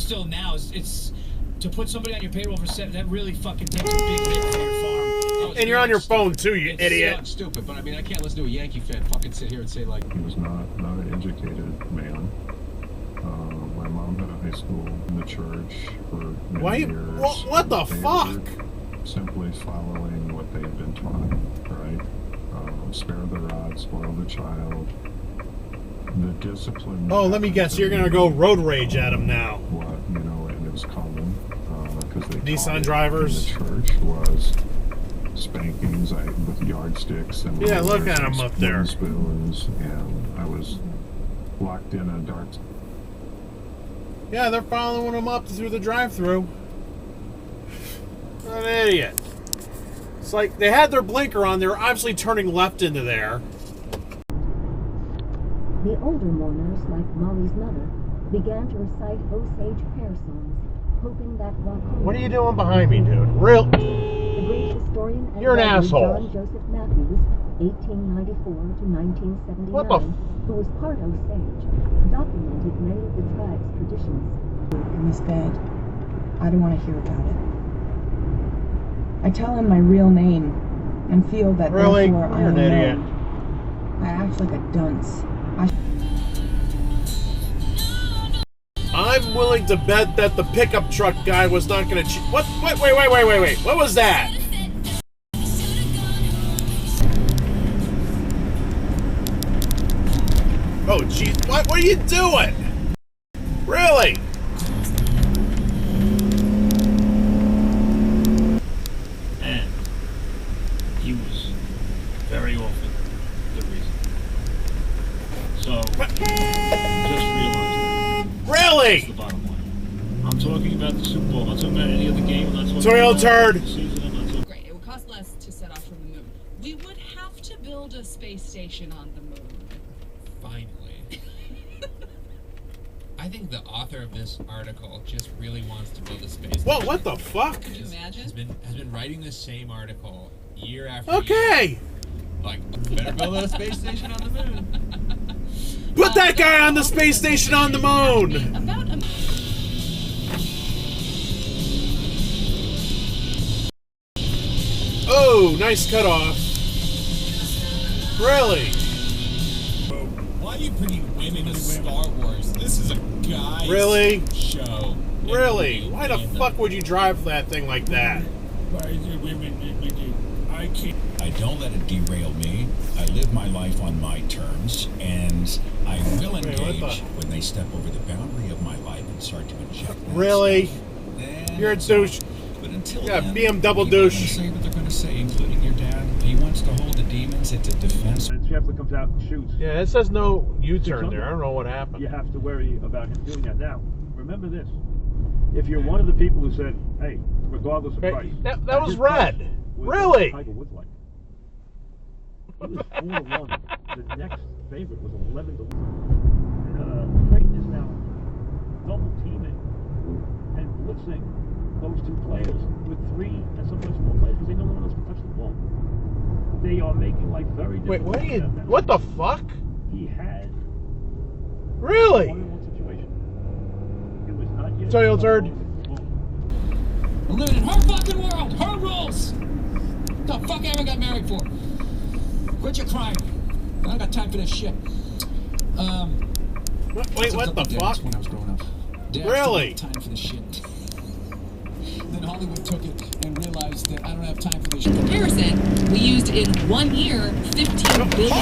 still now, it's to put somebody on your payroll for 7. That really fucking takes a big hit for your farm. And you're on your phone too, you idiot. It's stupid, but I mean, I can't listen to a Yankee fan fucking sit here and say like. He was not an educated man. My mom had a high school in the church for many years. What the fuck? Simply following what they had been taught, right? Spare the rod, spoil the child. The discipline. Oh, let me guess. You're gonna go road rage at him now. What, you know, and it was common because they Nissan drivers. in the church was spankings with yardsticks and yeah, look at him up there. Spoons, and I was locked in a dark. Yeah, they're following him up through the drive-thru. An idiot. It's like they had their blinker on. They were obviously turning left into there. The older mourners, like Molly's mother, began to recite Osage prayer songs, hoping that What are you doing behind me, dude? Real? The great historian and You're an asshole. John Joseph Matthews, 1894 to 1979, What the who was part Osage, documented many of the tribe's traditions. In this bed, I don't want to hear about it. I tell him my real name and feel that really? Therefore I You're am an idiot. known. I act like a dunce. I'm willing to bet that the pickup truck guy was not going to. What? Wait! What was that? Oh, jeez! What are you doing? Really? And he was very often the reason. So, just realize that. Really? That's the bottom line. I'm talking about the Super Bowl. I'm not talking about any other game. I'm not talking Sorry, about old turd. the season. I'm not talking. Great. It would cost less to set off from the moon. We would have to build a space station on the moon. Finally. I think the author of this article just really wants to build a space station. Whoa! What the fuck? Can you imagine? Has been writing the same article year after Okay. year. Like, better build a space station on the moon. Put that guy on the space station on the moon. About a Oh, nice cutoff. Really? Why are you bringing women to Star Wars? This is a guy's Really? show. Really? Why the fuck would you drive that thing like that? Why is there women with you? I can't. I don't let it derail me. I live my life on my terms, and I will engage when they step over the boundary of my life and start to inject that Really? stuff. Then You're a it's on. douche. But until Yeah, then, BMW people douche. are gonna say what they're going to say, including your dad. He wants to hold the demons. It's a defense. And Sheffler comes out and shoots. Yeah, it says no U-turn there. I don't know what happened. You have to worry about him doing that. Now, remember this. If you're one of the people who said, hey, regardless of price. That was red. Really? Tiger Woods like. He was 4-1. The next favorite was 11-1. Creighton is now double teaming and blitzing those two players with 3 and sometimes 4 players because they know no one else can touch the ball. They are making life very difficult. Wait, what are you? What the fuck? He had Really? a 1-on-1 situation. It was not yet. Sorry, old turd. We're living in her fucking world. Her rules. What the fuck I ever got married for? Quit your crying. I don't got time for this shit. Wait, what the fuck? When I was growing up. Dad Really? Time for this shit. Then Hollywood took it and realized that I don't have time for this shit. comparison, we used in 1 year 15 billion.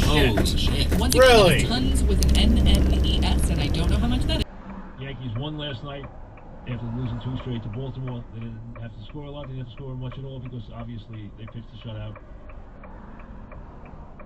Oh shit. Once Really? again, tons with an NNES, and I don't know how much that is. Yankees won last night after losing 2 straight to Baltimore. They didn't have to score a lot. They didn't have to score much at all because obviously they pitched a shutout.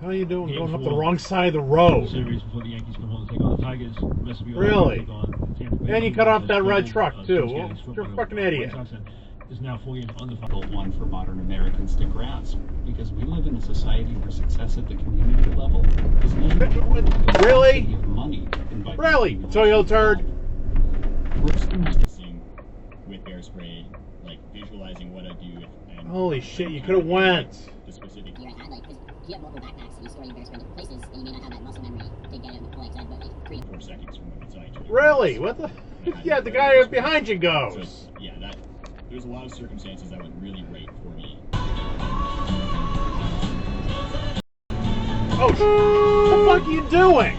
How are you doing? Game Going up the 4. wrong side of the road. Series before the Yankees come home to take on the Tigers. The rest of you Really? take on Tampa Bay. And you cut off that red truck, too. Tuesday, Well, it's you're a football. fucking idiot. White Sox is now 4 games under 5. One for modern Americans to grasp, because we live in a society where success at the community level is measured Really? of money. Really? Toyo turd. Brooks University with bear spray, like visualizing what I do. And holy shit, you could have went. The specific. You had like, because you have multiple backpacks and you store your bear spray in different places, and you may not have that muscle memory to get it and pull outside, but like 3 4 seconds from when we saw each other. Really? What the? Yeah, the guy behind you goes. So, yeah, there's a lot of circumstances that would really rate for me. Oh, what the fuck are you doing?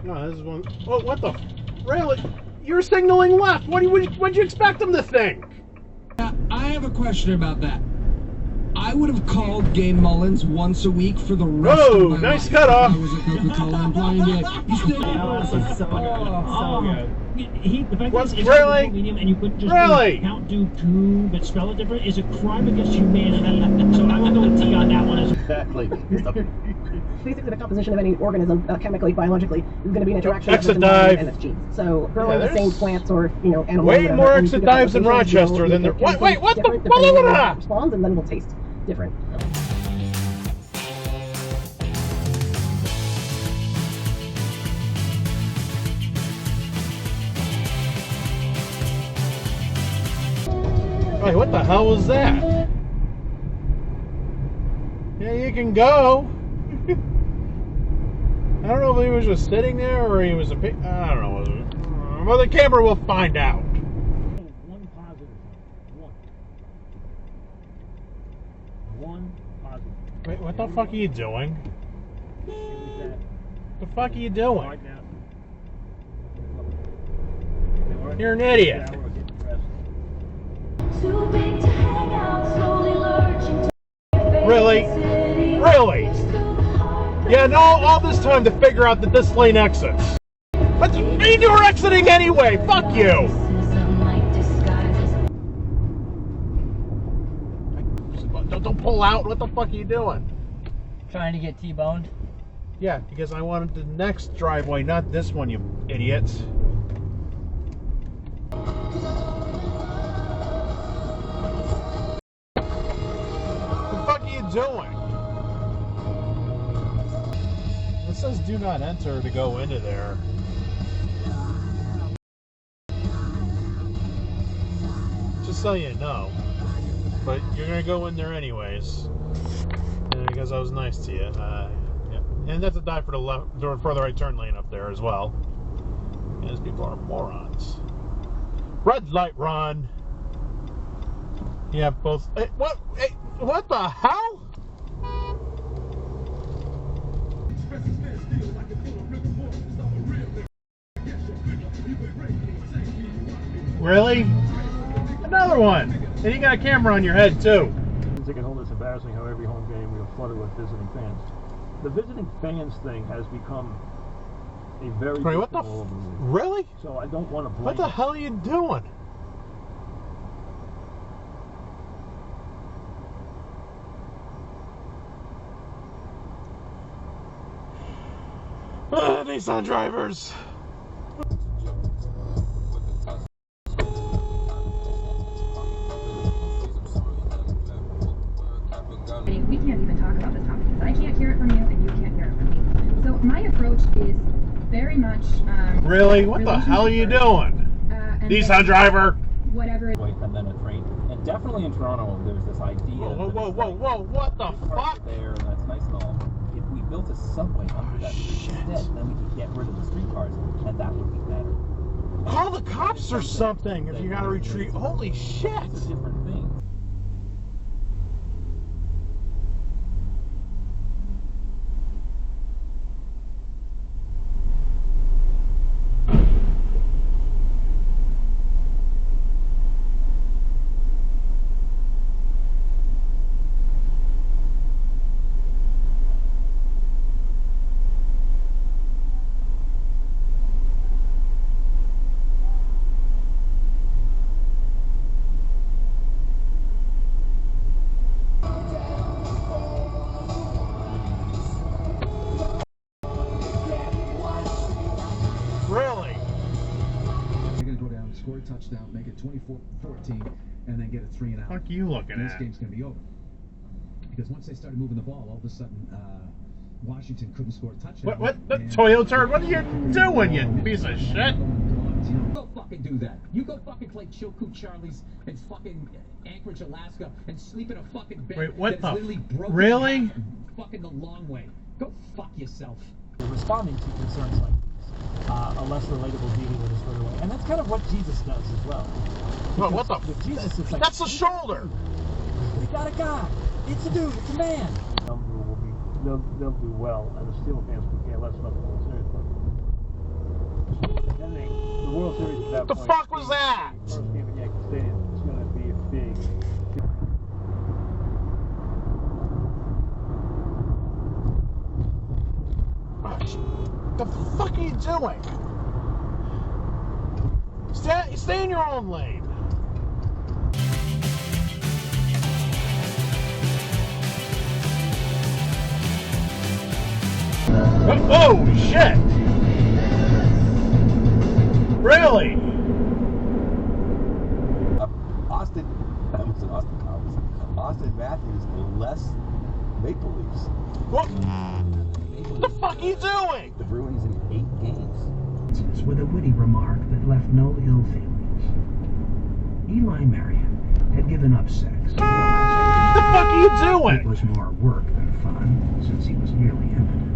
No, this is one. Oh, what the? Really? You're signaling left. What'd you expect him to think? I have a question about that. I would have called Game Mullins once a week for the rest of my nice life. cutoff. I was a Coca-Cola employee. You still So good. The fact What's that it's really? medium and you couldn't just Really? do two but spell it different is a crime against humanity. So I will go with T on that one as Exactly. Basically, the composition of any organism, chemically, biologically, is going to be an interaction Exit of the environment dive. and its genes. So, growing Yeah, the same plants or animals. way whatever, more and exit you get dives in adaptations, Rochester you'll than there. get Wait, chemicals what the? different Blah, depending blah, on how blah. it responds, and then will taste different. Wait, what the hell was that? Yeah, you can go. I don't know if he was just sitting there or he was I don't know. Well, the camera will find out. one positive. One positive. Wait, what the fuck are you doing? It was that The fuck are you doing? right now. You're an idiot. Shower or getting dressed. Too big to hang out, slowly lurching to Really? Really? Yeah, no, all this time to figure out that this lane exits. What the, you were exiting anyway. Fuck you. Don't pull out. What the fuck are you doing? Trying to get T-boned? Yeah, because I wanted the next driveway, not this one, you idiots. What the fuck are you doing? It says do not enter to go into there. Just so you know. But you're going to go in there anyways. Because I was nice to you. Yeah. And that's a dive for the left, for the right turn lane up there as well. And these people are morons. Red light run. Yeah, both. Hey, what the hell? Really? Another one. And you got a camera on your head too. They can hold this embarrassing how every home game we are flooded with visiting fans. The visiting fans thing has become a very Wait, what the? Really? So I don't want to blame. What the hell are you doing? Nissan drivers. We can't even talk about this topic because I can't hear it from you and you can't hear it from me. So my approach is very much really? What the hell are you doing? Nissan driver. Whatever. And then a train. And definitely in Toronto, there's this idea. Whoa! What the fuck? There, and that's nice and all. If we built a subway under that instead, then we could get rid of the streetcars, and that would be better. Call the cops or something if you gotta retreat. Holy shit! It's a different thing. Score a touchdown, make it 24-14, and then get a 3 and out. What are you looking and this at? game's going to be over. Because once they started moving the ball, all of a sudden, Washington couldn't score a touchdown. What Toyota? What are you doing, you piece of shit? Go fucking do that. You go fucking play Chilkoot Charlie's in fucking Anchorage, Alaska, and sleep in a fucking bed. Wait, what that's the? Literally broken Really? Fucking the long way. Go fuck yourself. Responding to concerns like these, a less relatable dealing with this further away, and that's kind of what Jesus does as well. Well, what the? With Jesus, it's like, That's the shoulder. We got a guy. It's a dude. It's a man. They'll do well, and the Steel fans could care less about the World Series. But then the World Series at that What the point, fuck was that? First game at Yankee Stadium is going to be a big. The fuck are you doing? Stay in your own lane. Oh shit! Really? Austin Matthews, less Maple Leafs. What the fuck are you doing? The Bruins in 8 games. With a witty remark that left no ill feelings. Eli Marion had given up sex. What the fuck are you doing? It was more work than fun, since he was nearly impotent.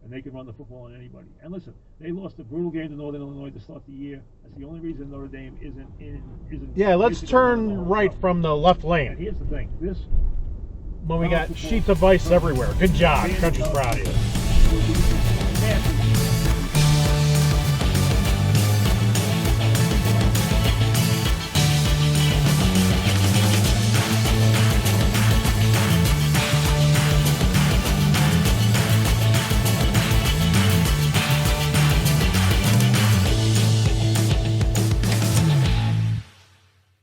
And they can run the football on anybody. And listen, they lost a brutal game to Northern Illinois to start the year. That's the only reason Notre Dame isn't. Yeah, let's turn right from the left lane. And here's the thing: this. When we got sheets of ice everywhere. Good job. Country's proud of you.